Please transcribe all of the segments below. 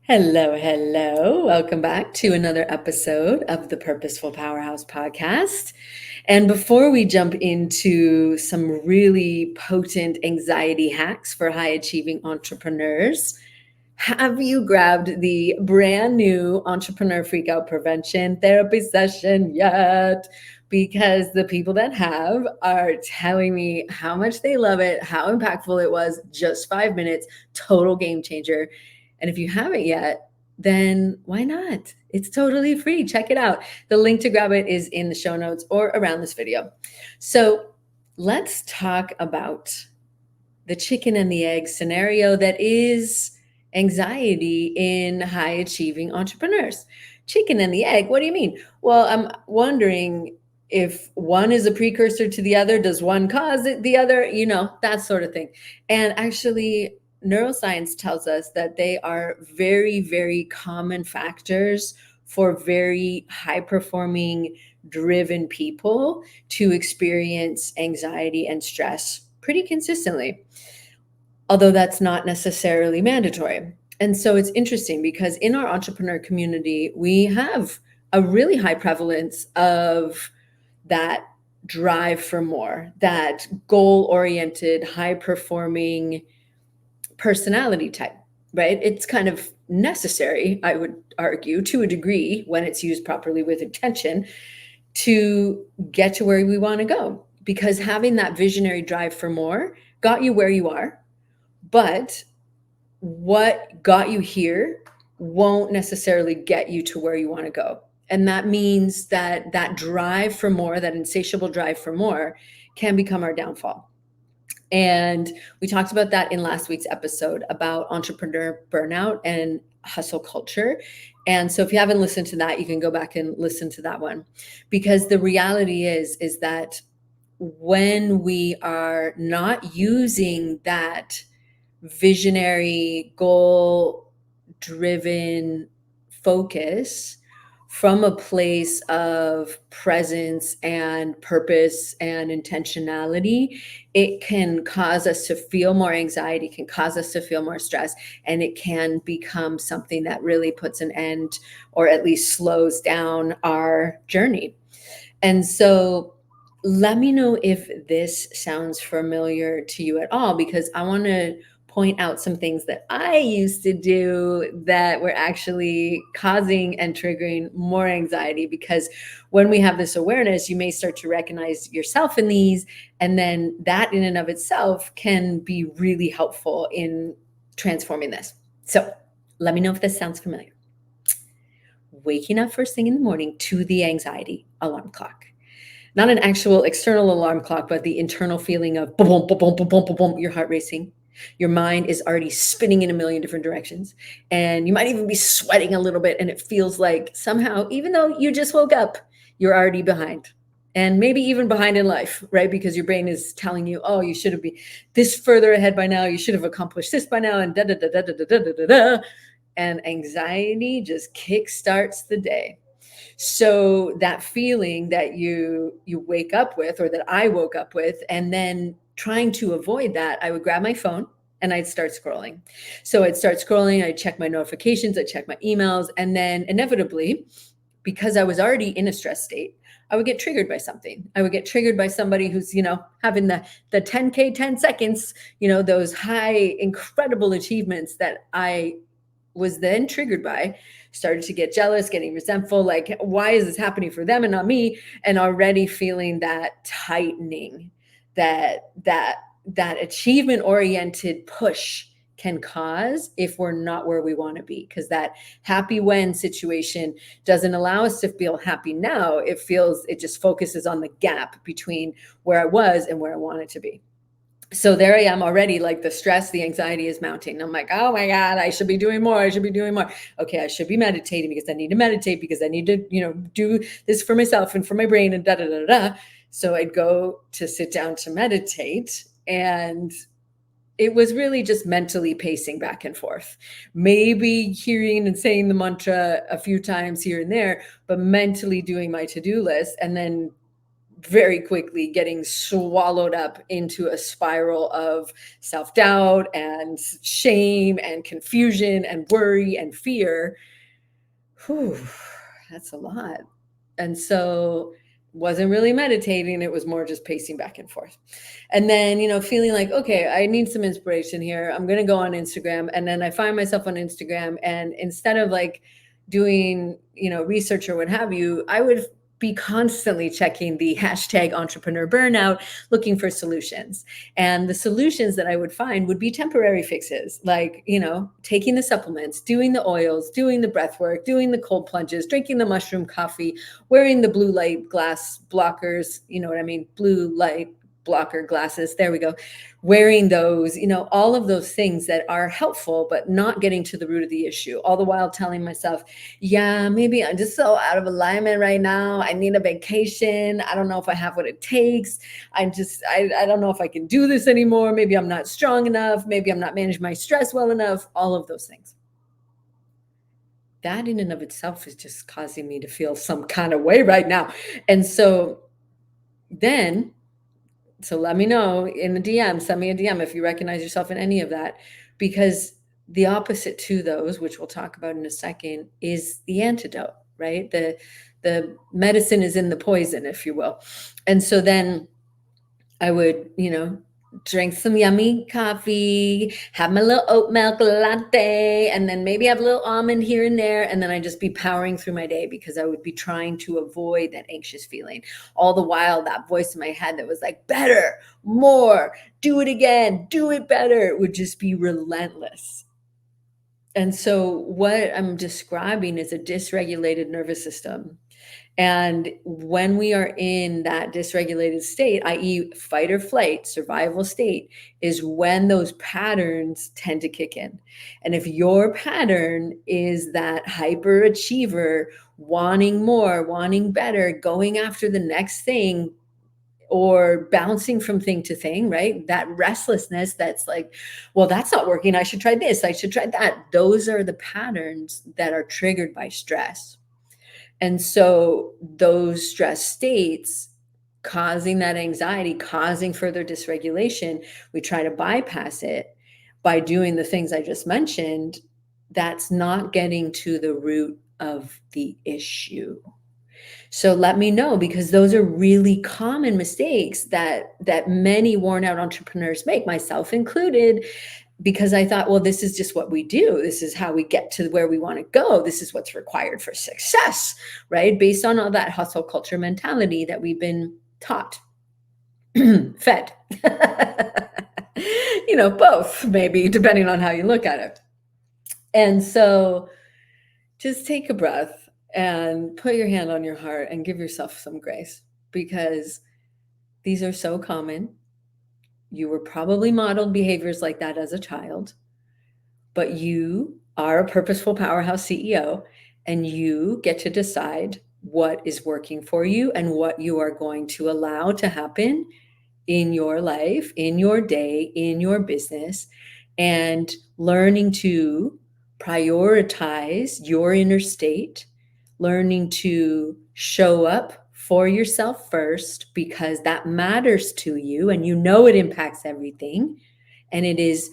Hello, hello. Welcome back to another episode of the Purposeful Powerhouse podcast. And before we jump into some really potent anxiety hacks for high achieving entrepreneurs, have you grabbed the brand new Entrepreneur Freakout Prevention Therapy session yet? Because the people that have are telling me how much they love it, how impactful it was, just 5 minutes, total game changer. And if you haven't yet, then why not? It's totally free. Check it out. The link to grab it is in the show notes or around this video. So let's talk about the chicken and the egg scenario that is anxiety in high achieving entrepreneurs. Chicken and the egg, what do you mean? Well, I'm wondering if one is a precursor to the other, does one cause it, the other, that sort of thing. And actually, neuroscience tells us that they are very, very common factors for very high performing, driven people to experience anxiety and stress pretty consistently, although that's not necessarily mandatory. And so it's interesting because in our entrepreneur community, we have a really high prevalence of that drive for more, that goal oriented, high performing personality type, right? It's kind of necessary, I would argue, to a degree, when it's used properly with intention, to get to where we want to go. Because having that visionary drive for more got you where you are, but what got you here won't necessarily get you to where you want to go. And that means that that drive for more, that insatiable drive for more, can become our downfall. And we talked about that in last week's episode about entrepreneur burnout and hustle culture. And so if you haven't listened to that, you can go back and listen to that one. Because the reality is that when we are not using that visionary, goal driven focus from a place of presence and purpose and intentionality, it can cause us to feel more anxiety, can cause us to feel more stress, and it can become something that really puts an end or at least slows down our journey. And so let me know if this sounds familiar to you at all, because I want to point out some things that I used to do that were actually causing and triggering more anxiety. Because when we have this awareness, you may start to recognize yourself in these, and then that in and of itself can be really helpful in transforming this. So let me know if this sounds familiar. Waking up first thing in the morning to the anxiety alarm clock. Not an actual external alarm clock, but the internal feeling of boom, boom, boom, boom, boom, boom, boom, your heart racing. Your mind is already spinning in a million different directions. And you might even be sweating a little bit. And it feels like somehow, even though you just woke up, you're already behind. And maybe even behind in life, right? Because your brain is telling you, oh, you should have been this further ahead by now. You should have accomplished this by now. And da da da da da da da da da. And anxiety just kickstarts the day. So that feeling that you wake up with, or that I woke up with, and then trying to avoid that, I would grab my phone and I'd start scrolling. So I'd start scrolling, I'd check my notifications, I'd check my emails, and then inevitably, because I was already in a stress state, I would get triggered by something. I would get triggered by somebody who's, having the 10K, 10 seconds, those high, incredible achievements that I was then triggered by, started to get jealous, getting resentful, like, why is this happening for them and not me? And already feeling that tightening, that achievement oriented push can cause if we're not where we want to be. Because that happy when situation doesn't allow us to feel happy now. It just focuses on the gap between where I was and where I wanted to be. So there I am already, like the stress, the anxiety is mounting. I'm like, oh my God, I should be doing more. I should be doing more. Okay, I should be meditating because I need to meditate, because I need to, do this for myself and for my brain and da da da da. So I'd go to sit down to meditate, and it was really just mentally pacing back and forth, maybe hearing and saying the mantra a few times here and there, but mentally doing my to-do list, and then very quickly getting swallowed up into a spiral of self-doubt and shame and confusion and worry and fear. Whew, that's a lot. And so wasn't really meditating. It was more just pacing back and forth. And then, feeling like, okay, I need some inspiration here. I'm going to go on Instagram. And then I find myself on Instagram. And instead of like doing, research or what have you, I would be constantly checking the hashtag entrepreneur burnout, looking for solutions. And the solutions that I would find would be temporary fixes, like, taking the supplements, doing the oils, doing the breath work, doing the cold plunges, drinking the mushroom coffee, wearing the blue light glass blockers, you know what I mean? Blue light blocker glasses. There we go. Wearing those, all of those things that are helpful, but not getting to the root of the issue. All the while telling myself, yeah, maybe I'm just so out of alignment right now. I need a vacation. I don't know if I have what it takes. I don't know if I can do this anymore. Maybe I'm not strong enough. Maybe I'm not managing my stress well enough. All of those things. That in and of itself is just causing me to feel some kind of way right now. And so then, so let me know in the DM, send me a DM if you recognize yourself in any of that, because the opposite to those, which we'll talk about in a second, is the antidote, right? The medicine is in the poison, if you will. And so then I would, drink some yummy coffee, have my little oat milk latte, and then maybe have a little almond here and there. And then I'd just be powering through my day because I would be trying to avoid that anxious feeling. All the while, that voice in my head that was like, better, more, do it again, do it better, would just be relentless. And so what I'm describing is a dysregulated nervous system. And when we are in that dysregulated state, i.e., fight or flight, survival state, is when those patterns tend to kick in. And if your pattern is that hyperachiever, wanting more, wanting better, going after the next thing, or bouncing from thing to thing, right? That restlessness that's like, well, that's not working. I should try this. I should try that. Those are the patterns that are triggered by stress. And so those stress states causing that anxiety, causing further dysregulation, we try to bypass it by doing the things I just mentioned. That's not getting to the root of the issue. So let me know, because those are really common mistakes that many worn out entrepreneurs make, myself included, because I thought, well, this is just what we do. This is how we get to where we want to go. This is what's required for success, right? Based on all that hustle culture mentality that we've been taught, fed, both maybe, depending on how you look at it. And so just take a breath and put your hand on your heart and give yourself some grace, because these are so common. You were probably modeled behaviors like that as a child, but you are a purposeful powerhouse CEO, and you get to decide what is working for you and what you are going to allow to happen in your life, in your day, in your business, and learning to prioritize your inner state, learning to show up for yourself first, because that matters to you and it impacts everything. And it is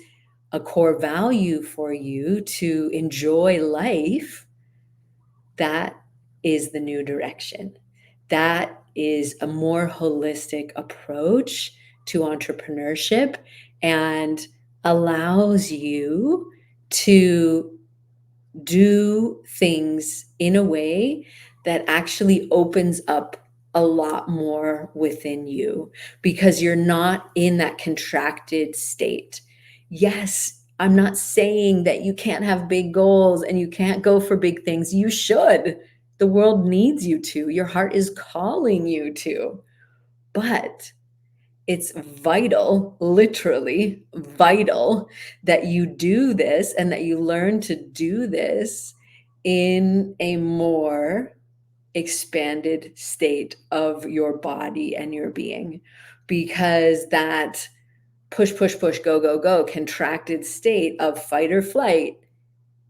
a core value for you to enjoy life. That is the new direction. That is a more holistic approach to entrepreneurship, and allows you to do things in a way that actually opens up a lot more within you, because you're not in that contracted state. Yes, I'm not saying that you can't have big goals and you can't go for big things. You should. The world needs you to. Your heart is calling you to. But it's vital, literally vital, that you do this and that you learn to do this in a more expanded state of your body and your being, because that push, push, push, go, go, go, contracted state of fight or flight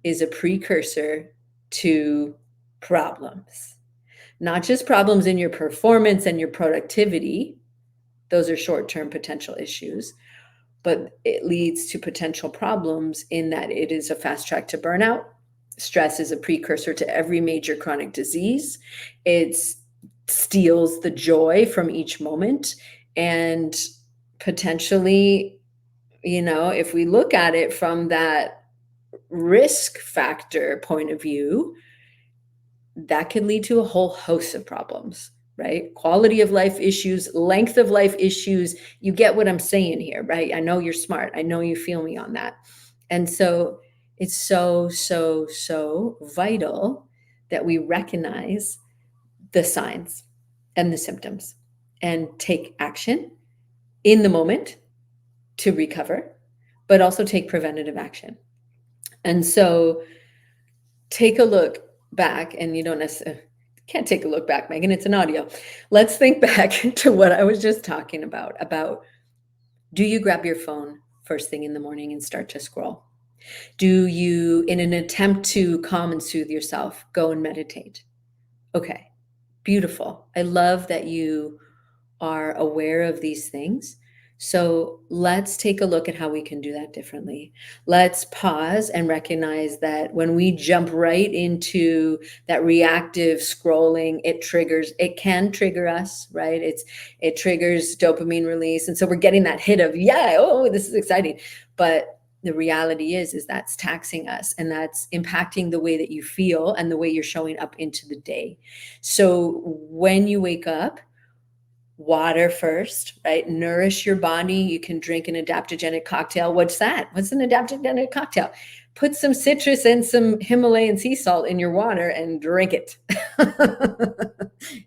is a precursor to problems. not just problems in your performance and your productivity. Those are short-term potential issues, but it leads to potential problems in that it is a fast track to burnout. Stress is a precursor to every major chronic disease. It steals the joy from each moment, and potentially, if we look at it from that risk factor point of view, that could lead to a whole host of problems, right? Quality of life issues, length of life issues. You get what I'm saying here, right? I know you're smart. I know you feel me on that. And so it's so, so, so vital that we recognize the signs and the symptoms and take action in the moment to recover, but also take preventative action. And so take a look back, and you don't necessarily can't take a look back, Megan, it's an audio. Let's think back to what I was just talking about do you grab your phone first thing in the morning and start to scroll? Do you, in an attempt to calm and soothe yourself, go and meditate? Okay, beautiful. I love that you are aware of these things. So let's take a look at how we can do that differently. Let's pause and recognize that when we jump right into that reactive scrolling, it can trigger us, right? It triggers dopamine release. And so we're getting that hit of, yeah, oh, this is exciting. But the reality is that's taxing us, and that's impacting the way that you feel and the way you're showing up into the day. So when you wake up, water first, right? Nourish your body. You can drink an adaptogenic cocktail. What's that? What's an adaptogenic cocktail? Put some citrus and some Himalayan sea salt in your water and drink it.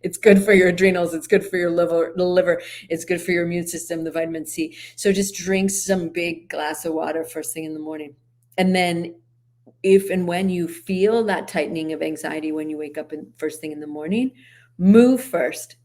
It's good for your adrenals. It's good for your liver. It's good for your immune system, the vitamin C. So just drink some big glass of water first thing in the morning. And then if and when you feel that tightening of anxiety when you wake up first thing in the morning, move first.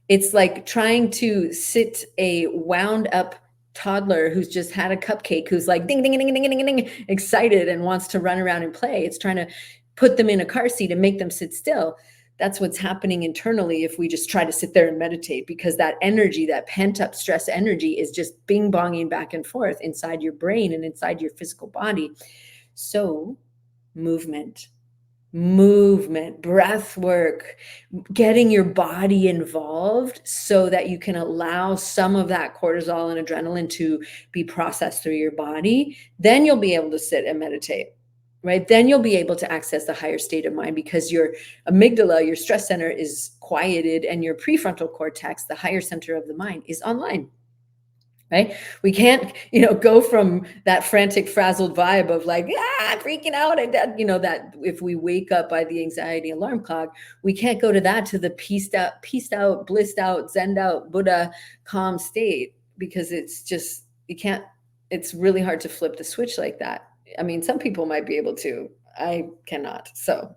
It's like trying to sit a wound up toddler who's just had a cupcake, who's like ding, ding, ding, ding, ding, ding, excited and wants to run around and play. It's trying to put them in a car seat and make them sit still. That's what's happening internally if we just try to sit there and meditate, because that energy, that pent up stress energy, is just bing bonging back and forth inside your brain and inside your physical body. So movement, breath work, getting your body involved so that you can allow some of that cortisol and adrenaline to be processed through your body. Then you'll be able to sit and meditate, right? Then you'll be able to access the higher state of mind, because your amygdala, your stress center, is quieted, and your prefrontal cortex, the higher center of the mind, is online. Right? We can't, go from that frantic, frazzled vibe of like, I'm freaking out. And that, that if we wake up by the anxiety alarm clock, we can't go to that, to the peaced out, blissed out, zened out, Buddha calm state, because it's just, it's really hard to flip the switch like that. I mean, some people might be able to, I cannot. So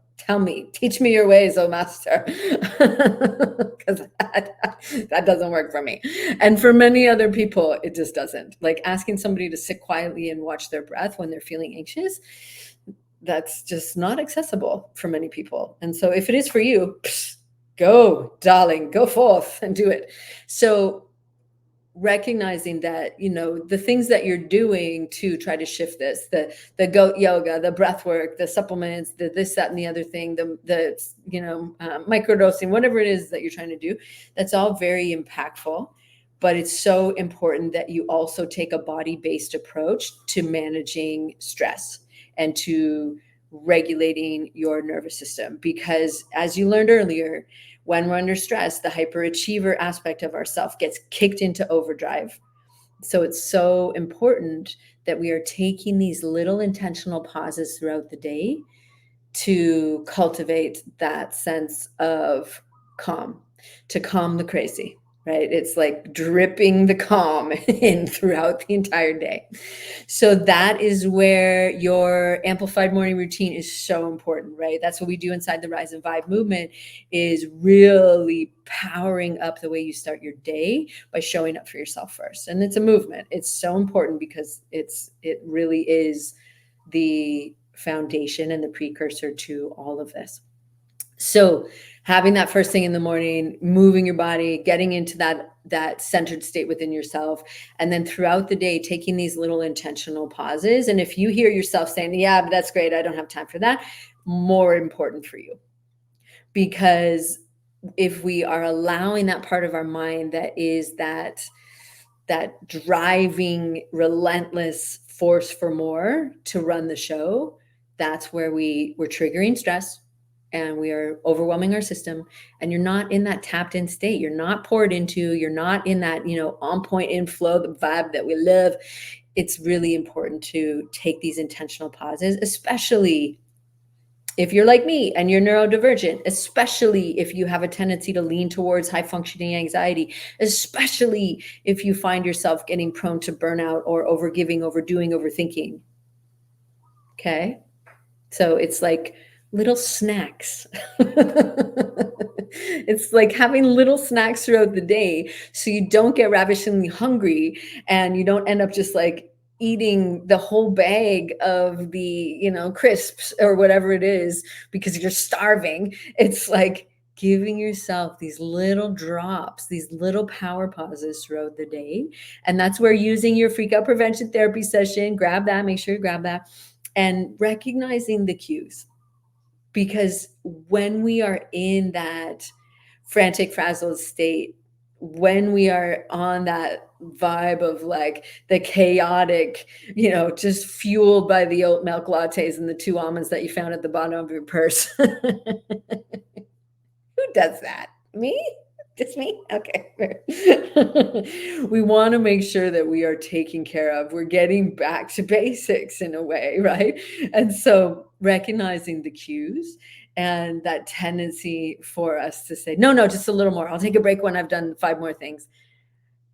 teach me your ways, oh master, because that doesn't work for me. And for many other people, it just doesn't. Like asking somebody to sit quietly and watch their breath when they're feeling anxious, that's just not accessible for many people. And so if it is for you, go, darling, go forth and do it. So recognizing that, the things that you're doing to try to shift this, the goat yoga, the breath work, the supplements, the this, that, and the other thing, the microdosing, whatever it is that you're trying to do, that's all very impactful. But it's so important that you also take a body-based approach to managing stress and to regulating your nervous system, because as you learned earlier, when we're under stress, the hyperachiever aspect of ourself gets kicked into overdrive. So it's so important that we are taking these little intentional pauses throughout the day to cultivate that sense of calm, to calm the crazy, right? It's like dripping the calm in throughout the entire day. So that is where your amplified morning routine is so important, right? That's what we do inside the Rise and Vibe movement, is really powering up the way you start your day by showing up for yourself first. And it's a movement. It's so important because it really is the foundation and the precursor to all of this. So having that first thing in the morning, moving your body, getting into that centered state within yourself, and then throughout the day taking these little intentional pauses. And if you hear yourself saying, yeah, but that's great, I don't have time for that, more important for you. Because if we are allowing that part of our mind that is that driving relentless force for more to run the show, that's where we're triggering stress and we are overwhelming our system, and you're not in that tapped in state, you're not poured into, you're not in that, on point in flow, the vibe that we love. It's really important to take these intentional pauses, especially if you're like me and you're neurodivergent, especially if you have a tendency to lean towards high functioning anxiety, especially if you find yourself getting prone to burnout or overgiving, overdoing, overthinking. Okay. So it's like little snacks. It's like having little snacks throughout the day so you don't get ravishingly hungry and you don't end up just like eating the whole bag of the, crisps or whatever it is because you're starving. It's like giving yourself these little drops, these little power pauses throughout the day. And that's where using your freak out prevention therapy session, grab that, make sure you grab that, and recognizing the cues. Because when we are in that frantic, frazzled state, when we are on that vibe of like the chaotic, just fueled by the oat milk lattes and the 2 almonds that you found at the bottom of your purse. Who does that? Me? Just me? Okay. We want to make sure that we are taken care of. We're getting back to basics in a way, right? And so recognizing the cues and that tendency for us to say, no, just a little more. I'll take a break when I've done 5 more things.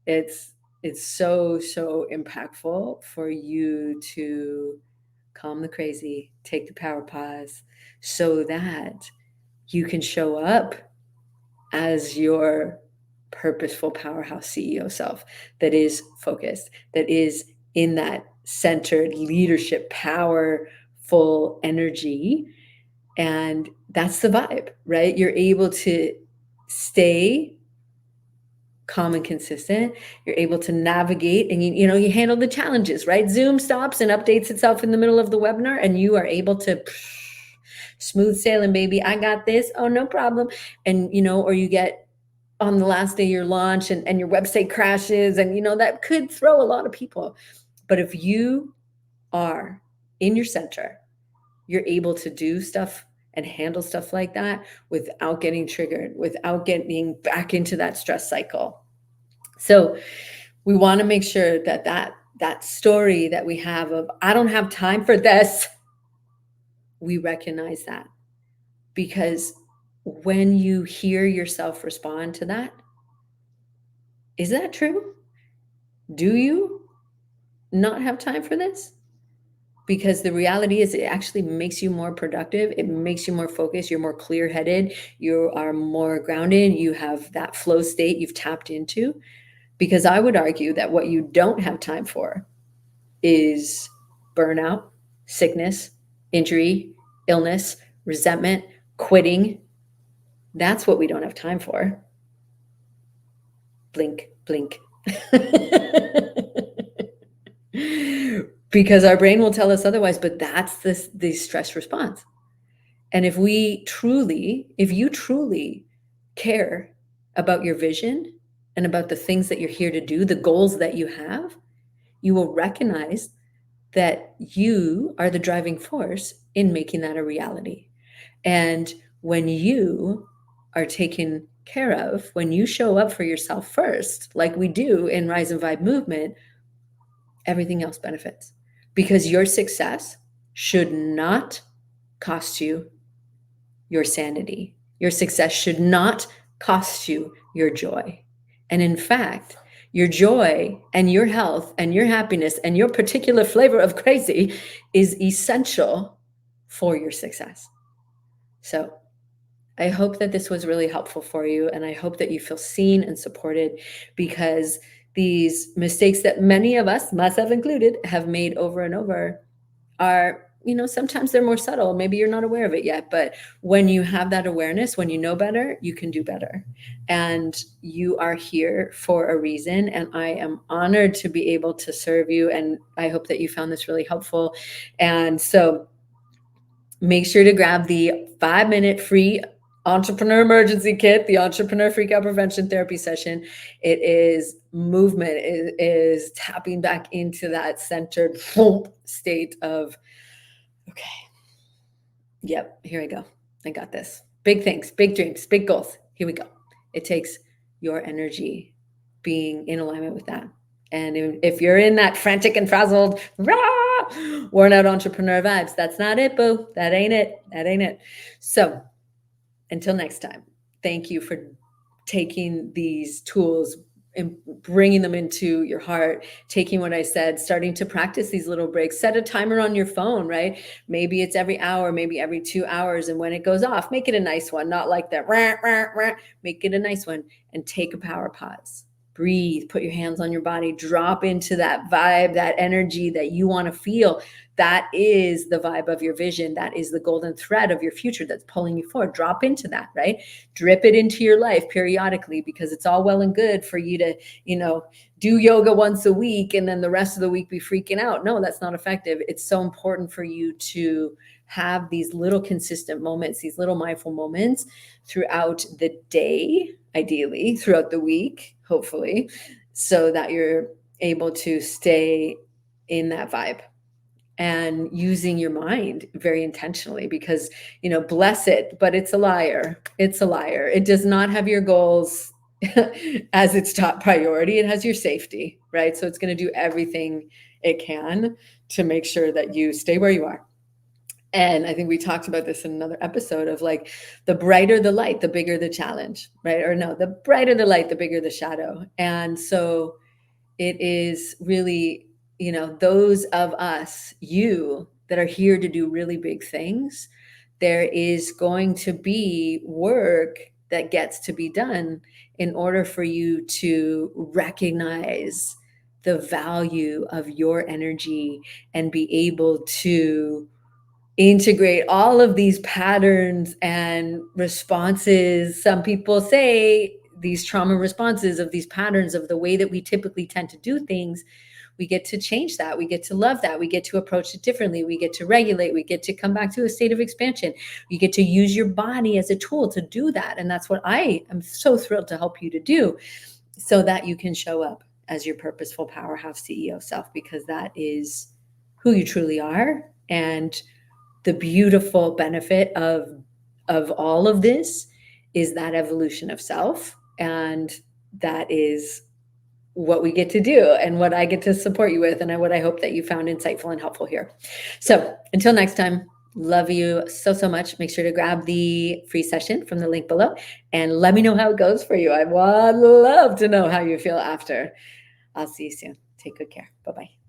It's so, so impactful for you to calm the crazy, take the power pause so that you can show up as your purposeful powerhouse CEO self that is focused, that is in that centered leadership, powerful energy. And that's the vibe, right? You're able to stay calm and consistent. You're able to navigate and you handle the challenges, right? Zoom stops and updates itself in the middle of the webinar and you are able to smooth sailing, baby. I got this. Oh, no problem. And or you get on the last day of your launch and your website crashes and that could throw a lot of people. But if you are in your center, you're able to do stuff and handle stuff like that without getting triggered, without getting back into that stress cycle. So we want to make sure that story that we have of, I don't have time for this, we recognize that. Because when you hear yourself respond to that, is that true? Do you not have time for this? Because the reality is it actually makes you more productive. It makes you more focused. You're more clear-headed. You are more grounded. You have that flow state you've tapped into. Because I would argue that what you don't have time for is burnout, sickness, injury, illness, resentment, quitting. That's what we don't have time for. Blink, blink. Because our brain will tell us otherwise, but that's the stress response. And if you truly care about your vision and about the things that you're here to do, the goals that you have, you will recognize that you are the driving force in making that a reality. And when you are taken care of, when you show up for yourself first, like we do in Rise and Vibe movement, everything else benefits. Because your success should not cost you your sanity. Your success should not cost you your joy. And in fact, your joy and your health and your happiness and your particular flavor of crazy is essential for your success. So I hope that this was really helpful for you. And I hope that you feel seen and supported, because these mistakes that many of us, myself included, have made over and over are sometimes they're more subtle. Maybe you're not aware of it yet, but when you have that awareness, when you know better, you can do better. And you are here for a reason. And I am honored to be able to serve you. And I hope that you found this really helpful. And so make sure to grab the 5-minute free entrepreneur emergency kit, the entrepreneur freakout prevention therapy session. It is movement, it is tapping back into that centered state of, okay, yep, here I go. I got this. Big things, big dreams, big goals. Here we go. It takes your energy being in alignment with that. And if you're in that frantic and frazzled, rah, worn out entrepreneur vibes, that's not it, boo. That ain't it. That ain't it. So until next time, thank you for taking these tools and bringing them into your heart, taking what I said, starting to practice these little breaks. Set a timer on your phone, right? Maybe it's every hour, maybe every 2 hours. And when it goes off, make it a nice one, not like that. Rah, rah, rah. Make it a nice one and take a power pause. Breathe, put your hands on your body, drop into that vibe, that energy that you want to feel. That is the vibe of your vision. That is the golden thread of your future that's pulling you forward. Drop into that, right? Drip it into your life periodically, because it's all well and good for you to, do yoga once a week and then the rest of the week be freaking out. No, that's not effective. It's so important for you to have these little consistent moments, these little mindful moments throughout the day, ideally throughout the week, hopefully, so that you're able to stay in that vibe and using your mind very intentionally, because, bless it, but it's a liar. It's a liar. It does not have your goals as its top priority. It has your safety, right? So it's going to do everything it can to make sure that you stay where you are. And I think we talked about this in another episode of like, the brighter the light, the bigger the challenge, right? Or no, the brighter the light, the bigger the shadow. And so it is really, those of us, you that are here to do really big things, there is going to be work that gets to be done in order for you to recognize the value of your energy and be able to integrate all of these patterns and responses. Some people say these trauma responses of these patterns of the way that we typically tend to do things. We get to change that. We get to love that. We get to approach it differently. We get to regulate. We get to come back to a state of expansion. You get to use your body as a tool to do that. And that's what I am so thrilled to help you to do, so that you can show up as your purposeful powerhouse CEO self, because that is who you truly are. And the beautiful benefit of all of this is that evolution of self. And that is what we get to do and what I get to support you with, and what I hope that you found insightful and helpful here. So until next time, love you so, so much. Make sure to grab the free session from the link below and let me know how it goes for you. I would love to know how you feel after. I'll see you soon. Take good care. Bye-bye.